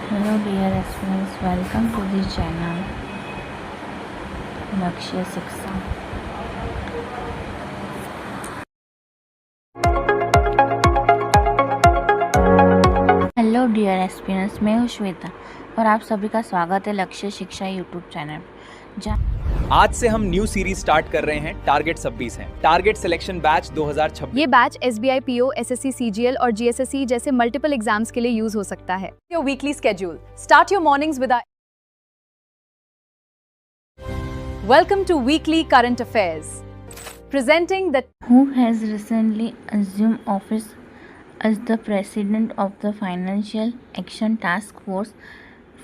Hello dear aspirants, welcome to the channel Lakshya Shiksha. Hello dear aspirants, मैं हूँ श्वेता और आप सभी का स्वागत है लक्ष्य शिक्षा यूट्यूब चैनल जहाँ आज से हम न्यू सीरीज स्टार्ट कर रहे हैं। टारगेट 26 है। Target selection batch 2026। ये batch SBI PO, SSC CGL और GSSE जैसे मल्टीपल एग्जाम्स के लिए यूज हो सकता है। Your weekly schedule start your mornings with welcome to weekly current affairs presenting the who has recently assumed office as the president of the Financial Action Task Force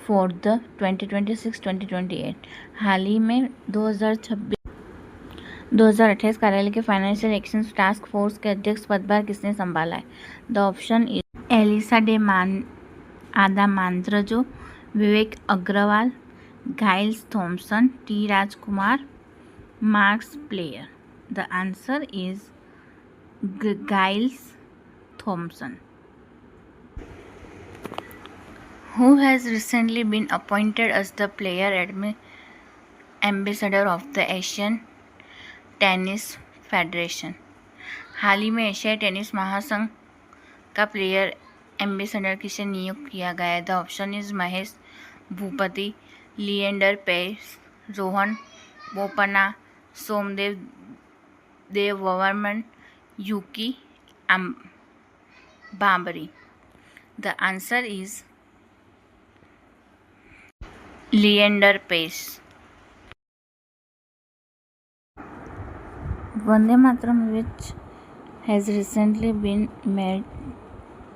for the 2026-2028। हाल ही में 2028 कार्यालय के financial action task force के अध्यक्ष पदभार किसने संभाला है? The option is Elisa de आदामांद्रजो, Vivek Agarwal, Giles Thomson, T Rajkumar, Marks Player. The answer is Giles Thomson. Who has recently been appointed as the player ambassador of the Asian tennis federation? हाल ही में एशियाई टेनिस महासंघ का प्लेयर एम्बेसडर किसे नियुक्त किया गया है? The option is Mahesh Bhupathi, Leander Paes, Rohan Bopanna, Somdev Devvarman, Yuki Bhambri. The answer is Leander Paes. Vande Mataram, which has recently been made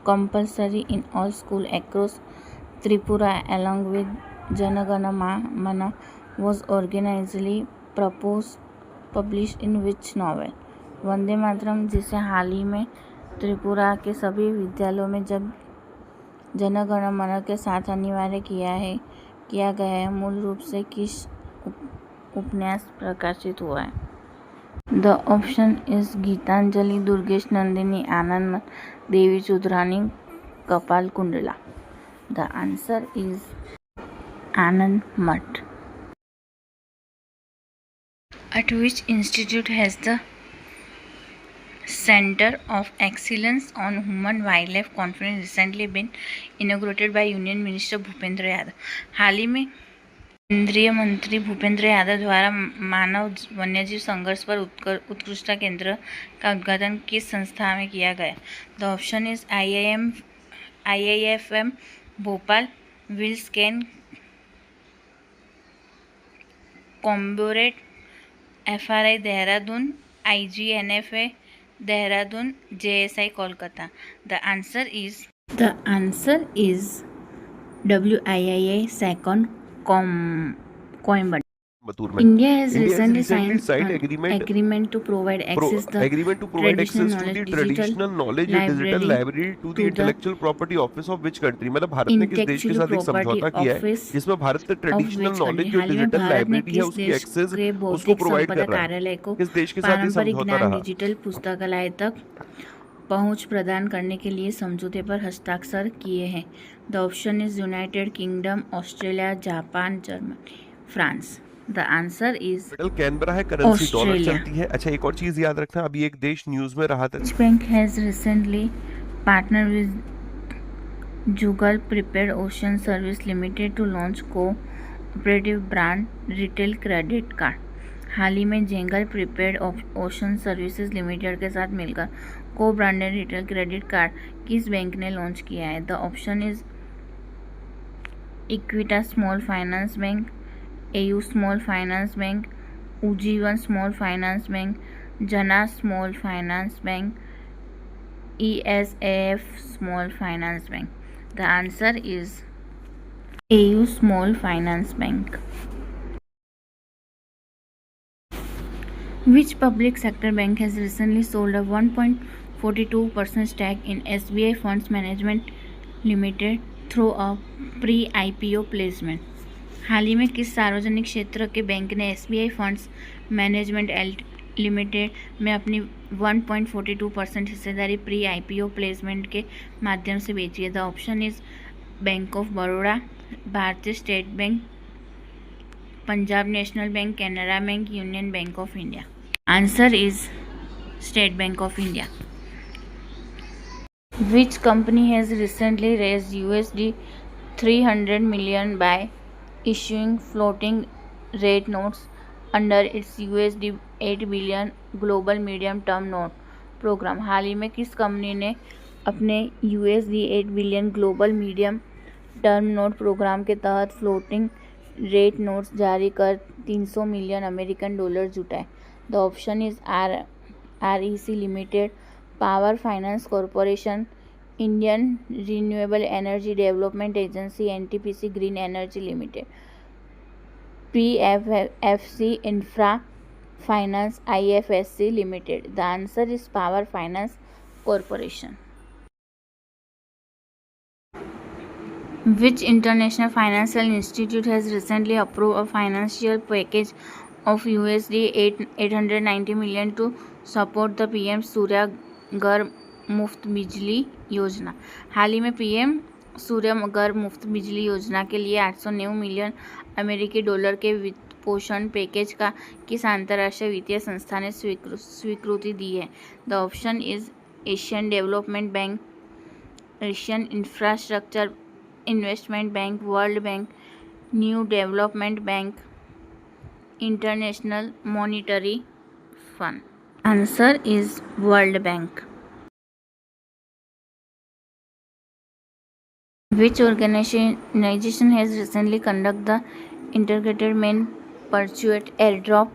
compulsory in all schools across Tripura along with Jana Gana Mana, was originally published in which novel? Vande Mataram, जिसे हाल ही में त्रिपुरा के सभी विद्यालयों में जब जन गण मन के साथ अनिवार्य किया गया है, मूल रूप से किस उपन्यास प्रकाशित हुआ है? The option is Gitanjali, Durgesh Nandini, Anand, Devi Chaudhurani, Kapal Kundala. The answer is Anand Math. At which institute has the Center of Excellence on Human Wildlife Conference recently been inaugurated by Union Minister Bhupendra Yadav? हाल ही में केंद्रीय मंत्री भूपेंद्र यादव द्वारा मानव वन्यजीव संघर्ष पर उत्कृष्टता केंद्र का उद्घाटन किस संस्था में किया गया? The option is IIFM Bhopal, विल्स कैन कॉम्बोरेट, FRI Dehradun, IGNFA Dehradun, JSI Kolkata. The answer is WIIA SACON Coimbatore. India has recently signed agreement to provide access to the traditional knowledge digital library to the intellectual property office of which country? मतलब भारत ने किस देश के साथ एक समझौता किया है जिसमें भारत ने ट्रेडिशनल नॉलेज जो डिजिटल लाइब्रेरी है उसकी एक्सेस उसको प्रोवाइड कर रहा है? किस देश के साथ ये समझौता रहा? डिजिटल पुस्तकालय तक पहुंच प्रदान करने के लिए समझौते पर हस्ताक्षर किए हैं? The option is United kingdom, Australia, Japan, Germany, France. The answer is Canberra है, करेंसी डॉलर चलती है. अच्छा, एक और चीज याद रखना, अभी एक देश न्यूज में रहा था. Bank has recently partner with Zaggle prepaid ocean service limited to launch cooperative brand retail credit card. हाल ही में Zaggle prepaid ocean services limited के साथ मिलकर co-branded retail credit card किस बैंक ने लॉन्च किया है? The option is Equitas small finance bank, AU small finance bank, Ujjivan small finance bank, Jana small finance bank, ESAF small finance bank. The answer is AU small finance bank. Which public sector bank has recently sold a 1.42% stake in SBI Funds Management Limited through a pre-IPO placement? हाल ही में किस सार्वजनिक क्षेत्र के bank ने SBI funds management limited में अपनी 1.42% हिस्सेदारी प्री IPO प्लेसमेंट के माध्यम से बेची है? The option is bank of Baroda, Bharatiya state bank, Punjab national bank, Canara bank, union bank of India. Answer is State Bank of India. Which company has recently raised USD 300 million by issuing floating rate notes under its USD 8 billion global medium term note programme? हाल ही में किस कंपनी ने अपने USD 8 billion global medium term note programme के तहत floating rate notes जारी कर 300 मिलियन अमेरिकन डॉलर जुटाए? The option is REC limited, power finance corporation, Indian renewable energy development agency, NTPC green energy limited, PFFC infra finance, IFSC limited. The answer is power finance corporation. Which international financial institute has recently approved a financial package of USD 890 million to support the PM सूर्य घर मुफ्त बिजली योजना? हाल ही में PM सूर्य घर मुफ्त बिजली योजना के लिए 890 मिलियन अमेरिकी डॉलर के वित्त पोषण पैकेज का किस अंतर्राष्ट्रीय वित्तीय संस्था ने स्वीकृति दी है? The option is Asian development bank, Asian infrastructure investment bank, world bank, new development bank, international monetary fund. Answer is world bank. Which organization has recently conducted the integrated main pursuit airdrop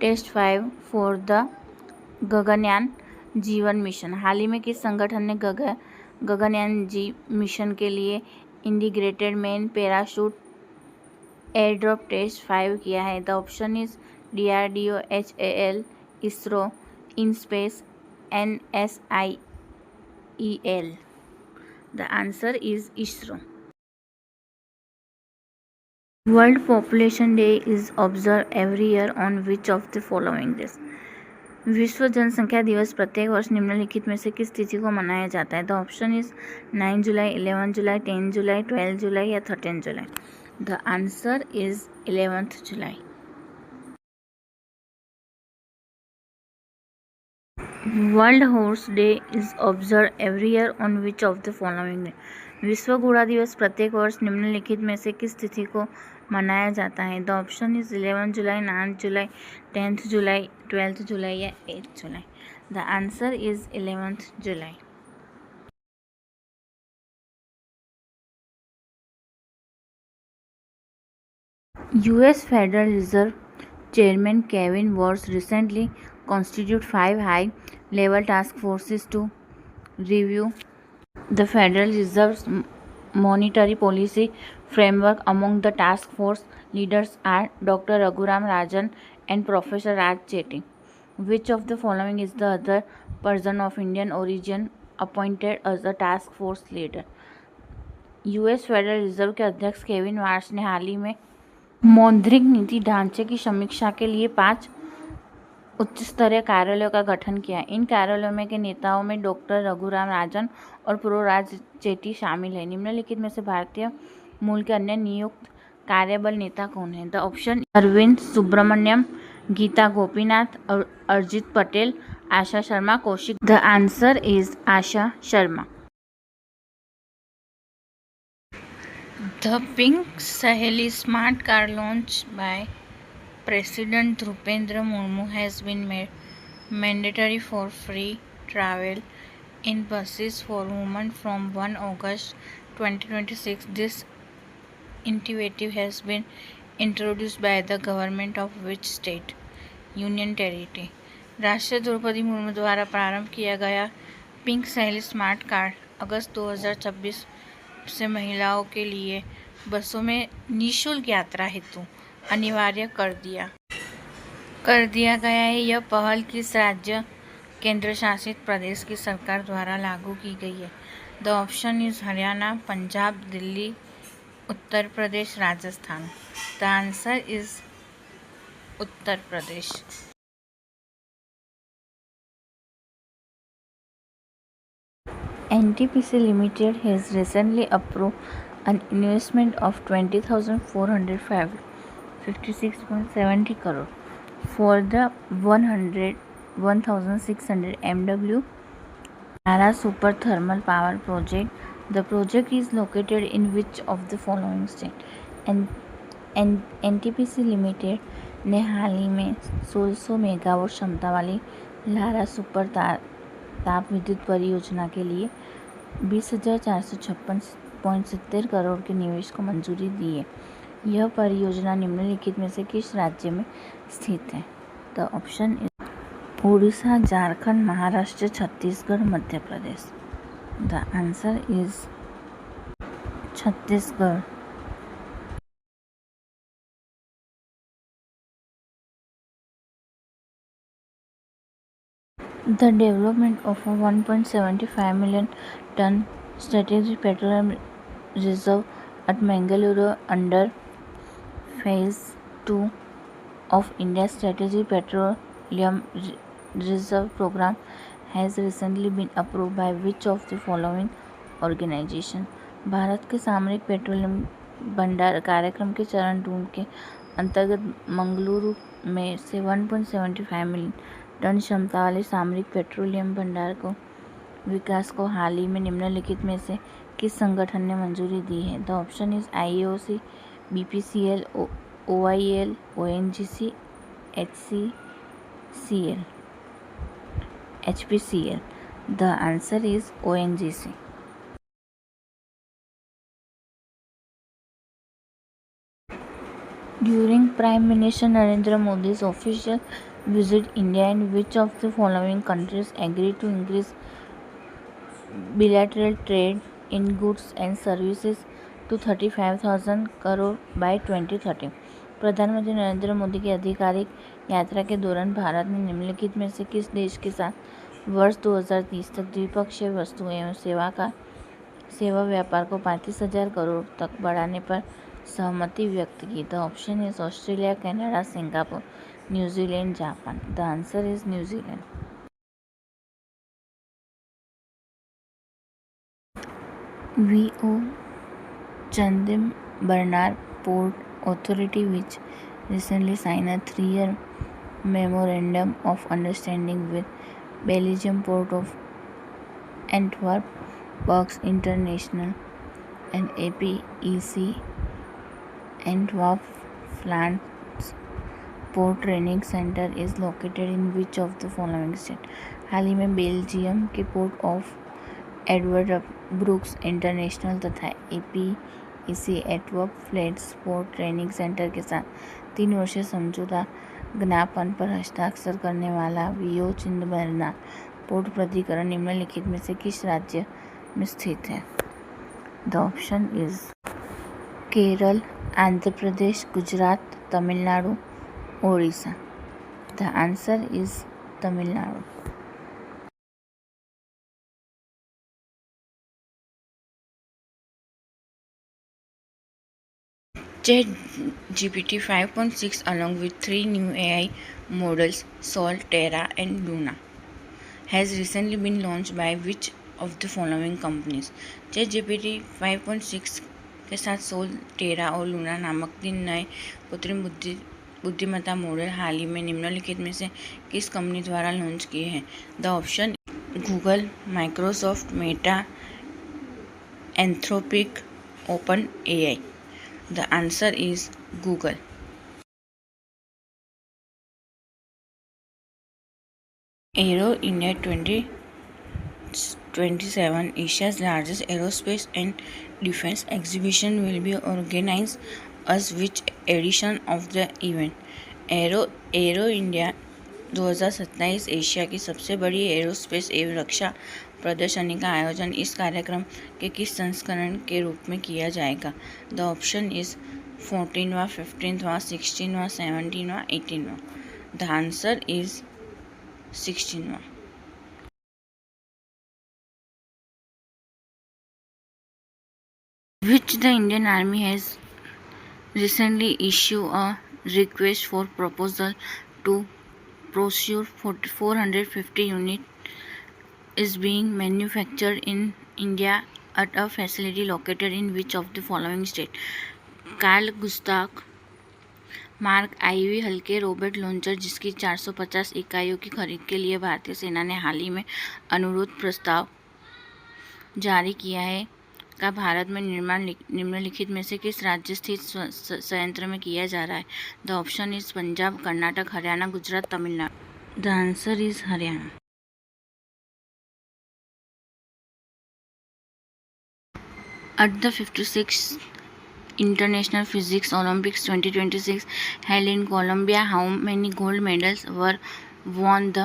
test 5 for the Gaganyaan जीवन mission? हाल ही में किस संगठन ने Gaganyaan mission के लिए integrated main parachute airdrop test 5 किया है? The option is DRDO, HAL, ISRO, InSpace, NSIEL. The answer is ISRO. World Population Day is observed every year on which of the following days? विश्व जनसंख्या दिवस प्रत्येक वर्ष निम्नलिखित में से किस तिथि को मनाया जाता है? The option is 9 July, 11 July, 10 July, 12 July या 13 July. The answer is 11th July. World horse day is observe every year on which of the following day? विश्व घोड़ा दिवस प्रत्येक वर्ष निम्नलिखित में से किस तिथि को मनाया जाता है? The option is 11 July, 9 July, 10th July, 12th जुलाई या 8th July. The answer is 11th July. US Federal Reserve Chairman Kevin Warsh recently constituted 5 high-level task forces to review the Federal Reserve's monetary policy framework. Among the task force leaders are Dr. Raghuram Rajan and Professor Raj Chetty. Which of the following is the other person of Indian origin appointed as a task force leader? US federal reserve के अध्यक्ष Kevin Warsh ने हाल ही में मौद्रिक नीति ढांचे की समीक्षा के लिए 5 उच्च स्तरीय कार्यालयों का गठन किया. इन कार्यालयों में के नेताओं में डॉक्टर रघुराम राजन और प्रो राज चेटी शामिल है. निम्नलिखित में से भारतीय मूल के अन्य नियुक्त कार्यबल नेता कौन है? The option Arvind Subramanian, Gita Gopinath, Arijit Patel, Asha Sharma, Kaushik. The answer is Asha Sharma. The Pink Saheli smart car launched by President Dhrupendra Murmu has been made mandatory for free travel in buses for women from 1 August 2026. This initiative has been introduced by the government of which state? Union Territory. राष्ट्रपति द्रौपदी मुर्मू द्वारा प्रारंभ किया गया pink सहेली smart card अगस्त 2026 से महिलाओं के लिए बसों में निःशुल्क यात्रा हेतु अनिवार्य कर दिया गया है. यह पहल किस राज्य केंद्र शासित प्रदेश की सरकार द्वारा लागू की गई है? The option is Haryana, Punjab, Delhi, Uttar Pradesh, Rajasthan. The answer is Uttar Pradesh. NTPC Limited has recently approved an investment of 20,456.70 crore for the 1,600 MW Lara Super Thermal Power Project. The project is located in which of the following state? NTPC limited ने हाल ही में 1600 megawatt क्षमता वाली Lara super ताप विद्युत परियोजना के लिए 20,456.70 करोड़ के निवेश को मंजूरी दी है। यह परियोजना निम्नलिखित में से किस राज्य में स्थित है? The option is Orissa, Jharkhand, Maharashtra, Chhattisgarh, Madhya Pradesh. The answer is Chhattisgarh. The development of a 1.75 million ton strategic petroleum reserve at Mangaluru under Phase 2 of India's Strategic Petroleum Reserve Program has recently been approved by which of the following organization? Bharat के सामरिक petroleum भंडार कार्यक्रम के चरण 2 के अंतर्गत मंगलुरु में से 1.75 मिलियन टन क्षमता वाले सामरिक पेट्रोलियम भंडार को विकास को हाल ही में निम्नलिखित में से किस संगठन ने मंजूरी दी है? The option is IOC, BPCL, OIL, ONGC, HPCL. The answer is ONGC. During Prime Minister Narendra Modi's official visit India, in which of the following countries agreed to increase bilateral trade in goods and services to 35,000 crore by 2030? प्रधानमंत्री नरेंद्र मोदी की आधिकारिक यात्रा के दौरान भारत ने निम्नलिखित में से किस देश के साथ वर्ष 2030 तक द्विपक्षीय वस्तु एवं सेवा व्यापार को 35,000 करोड़ तक बढ़ाने पर सहमति व्यक्त की? The option is Australia, Canada, Singapore, New Zealand, Japan. The answer is New Zealand. V.O. Chandibarnar Port Authority, which recently signed a 3-year memorandum of understanding with Belgium Port of Antwerp, Works International, and APEC Antwerp France Port Training Center is located in which of the following state? हाल ही में Belgium के port of Edward brooks international तथा APEC Antwerp flats port training centre के साथ 3 वर्षीय समझौता ज्ञापन पर हस्ताक्षर करने वाला V.O. चिदंबरनार पोर्ट प्राधिकरण निम्नलिखित में से किस राज्य में स्थित है? The option is Kerala, Andhra Pradesh, Gujarat, Tamil Nadu, Odisha. The answer is Tamil Nadu. ChatGPT 5.6 along with 3 new AI models, Sol, Terra and Luna, has recently been launched by which of the following companies? ChatGPT 5.6 के साथ सोल, टेरा और लूना नामक 3 नए कृत्रिम बुद्धिमत्ता मॉडल हाल ही में निम्नलिखित में से किस कंपनी द्वारा लॉन्च किए हैं? The option Google, Microsoft, Meta, Anthropic, open AI. The answer is Google. Aero India 2027, Asia's largest aerospace and defense exhibition, will be organized as which edition of the event? Arrow India 2027 Asia की सबसे बड़ी aerospace एवं रक्षा प्रदर्शनी का आयोजन इस कार्यक्रम के किस संस्करण के रूप में किया जाएगा? द ऑप्शन इज 14वां, 15वां, 16वां, 17वां, 18वां. द आंसर इज 16वां. Which the Indian Army has recently issued a request for proposal to procure 450 unit is being manufactured in India at a facility located in which of the following state? Carl Gustav Mark IV हल्के robot launcher जिसकी 450 इकाइयों की खरीद के लिए भारतीय सेना ने हाल ही में अनुरोध प्रस्ताव जारी किया है का भारत में निर्माण निम्नलिखित में से किस राज्य स्थित संयंत्र में किया जा रहा है? The option is Punjab, Karnataka, Haryana, Gujarat, Tamil Nadu. The answer is Haryana. At the 56th International Physics Olympics 2026 held in Colombia, how many gold medals were won the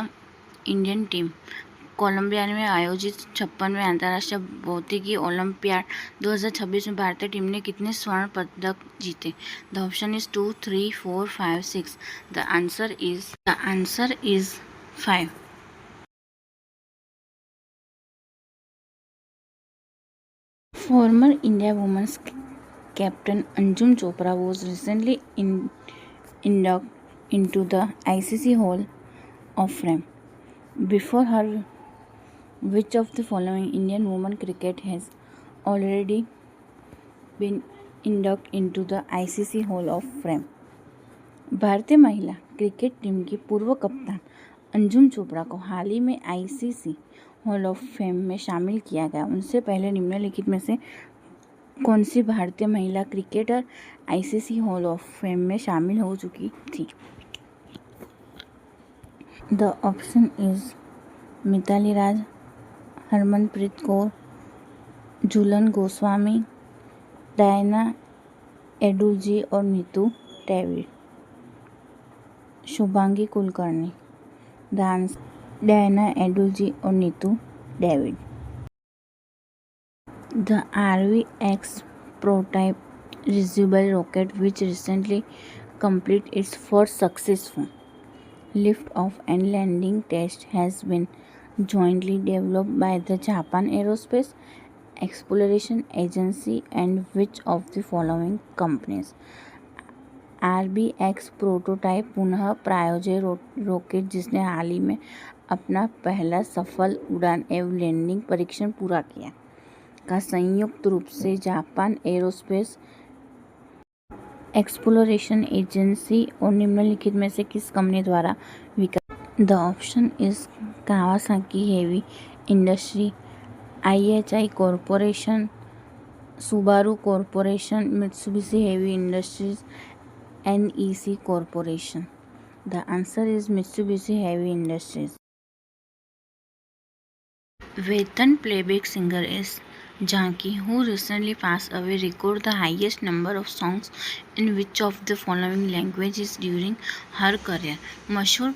Indian team? Colombia में आयोजित 56वें अंतर्राष्ट्रीय भौतिकी ओलंपियाड 2026 में भारतीय टीम ने कितने स्वर्ण पदक जीते? The option is 2, 3, 4, 5, 6. The answer is 5. Former India women's captain Anjum Chopra was recently inducted into the ICC Hall of Fame. Before her, which of the following Indian women cricket has already been inducted into the ICC Hall of Fame? भारतीय महिला cricket team की पूर्व कप्तान अंजुम चोपड़ा को हाल ही में ICC hall of fame में शामिल किया गया. उनसे पहले निम्नलिखित में से कौन सी भारतीय महिला cricketer ICC hall of fame में शामिल हो चुकी थी? The option is Mithali Raj, Harmanpreet Kaur, Jhulan Goswami, Diana Edulji और नीतू डेविड. शुभांगी कुलकर्णी. डायना एडुलजी और Neetu David. The RV-X prototype reusable rocket, which recently completed its first successful lift-off and landing test, has been jointly developed by the Japan Aerospace Exploration Agency and which of the following companies? RB-X prototype पुनः प्रायोज्य rocket जिसने हाल ही में अपना पहला सफल उड़ान एवं landing परीक्षण पूरा किया का संयुक्त रूप से जापान एरोस्पेस एक्सप्लोरेशन एजेंसी और निम्नलिखित में से किस कंपनी द्वारा विकसित? The option is Kawasaki heavy industry, IHI corporation, Subaru corporation, Mitsubishi heavy industries, NEC corporation. The answer is Mitsubishi heavy industries. Veteran playback singer is Janki, who recently passed away, recorded the highest number of songs in which of the following languages during her career? मशहूर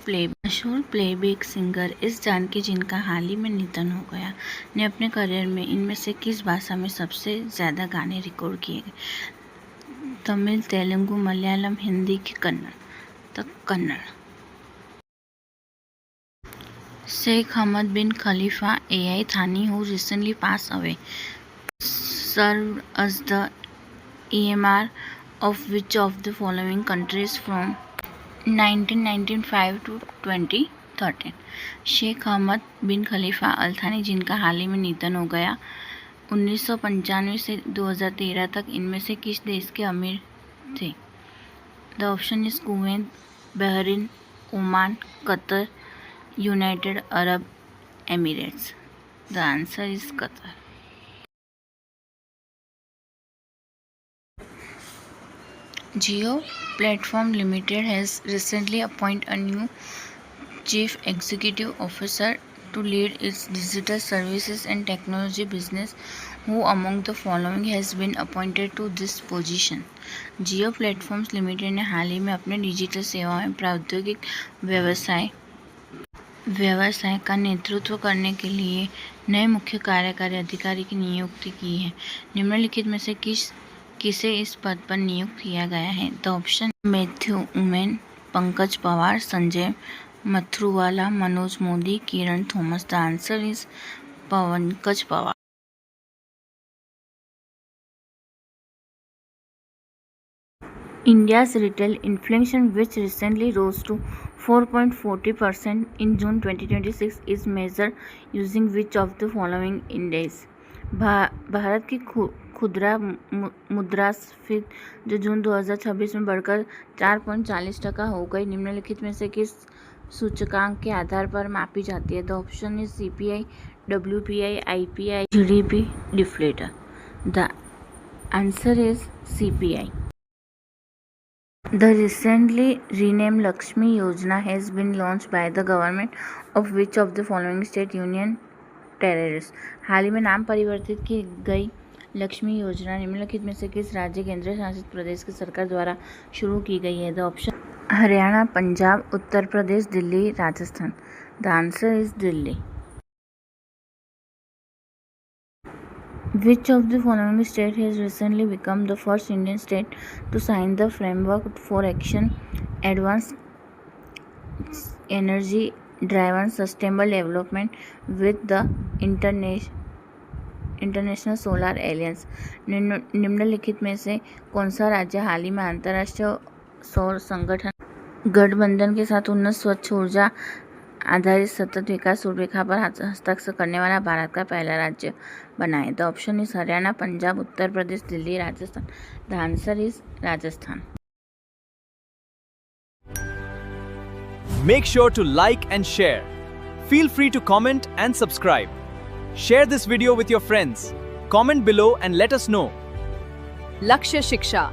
playback singer इस जानकी जिनका हाल ही में निधन हो गया ने अपने करियर में इनमें से किस भाषा में सबसे ज़्यादा गाने रिकॉर्ड किए गए? तमिल, तेलुगु, मलयालम, हिंदी की Kannada. Sheikh Hamad bin Khalifa Al Thani, who recently passed away, served as the emir of which of the following countries from 1995 to 2013? Sheikh हमद बिन खलीफा अल थानी जिनका हाल ही में निधन हो गया 1995 से 2013 तक इनमें से किस देश के अमीर थे? The option is Kuwait, Bahrain, Oman, Qatar, United Arab Emirates. The answer is Qatar. Jio Platform Limited has recently appointed a new Chief Executive Officer to lead its digital services and technology business. Who among the following has been appointed to this position? Jio Platforms Limited ने हाल ही में अपने digital सेवाओं में प्रौद्योगिक व्यवसाय का नेतृत्व करने के लिए नए मुख्य कार्यकारी अधिकारी की नियुक्ति की है. निम्नलिखित में से किसे इस पद पर नियुक्त किया गया है? The option Mathew Oommen, Pankaj Pawar, Sanjay Mathurwala, Manoj Modi, Kiran Thomas. The answer is Pankaj Pawar. India's retail inflation, which recently rose to 4.40% in June 2026 is measured using which of the following index? Bharat की खुदरा मुद्रास्फीति जो जून 2026 में बढ़कर 4.40% हो गई निम्नलिखित में से किस सूचकांक के आधार पर मापी जाती है? The option is CPI, WPI, IPI, GDP, deflator. The answer is CPI. The recently renamed Lakshmi Yojana has been launched by the government of which of the following state union territories? हाल ही में नाम परिवर्तित की गई लक्ष्मी योजना निम्नलिखित में से किस राज्य केंद्र शासित प्रदेश की सरकार द्वारा शुरू की गई है? The option Haryana, Punjab, Uttar Pradesh, Delhi, Rajasthan. The answer is Delhi. Which of the following state has recently become the first Indian state to sign the Framework for Action Advanced Energy Driven Sustainable Development with the International Solar Alliance? निम्नलिखित में से कौन सा राज्य हाल ही में अंतर्राष्ट्रीय सौर संगठन गठबंधन के साथ उन्नत स्वच्छ ऊर्जा आधारित सतत विकास रूपरेखा पर हस्ताक्षर करने वाला भारत का पहला राज्य बना है? The option is Haryana, Punjab, Uttar Pradesh, Delhi, Rajasthan. The answer is Rajasthan. Make sure to like and share. Feel free to comment and subscribe. Share this video with your friends. Comment below and let us know. लक्ष्य शिक्षा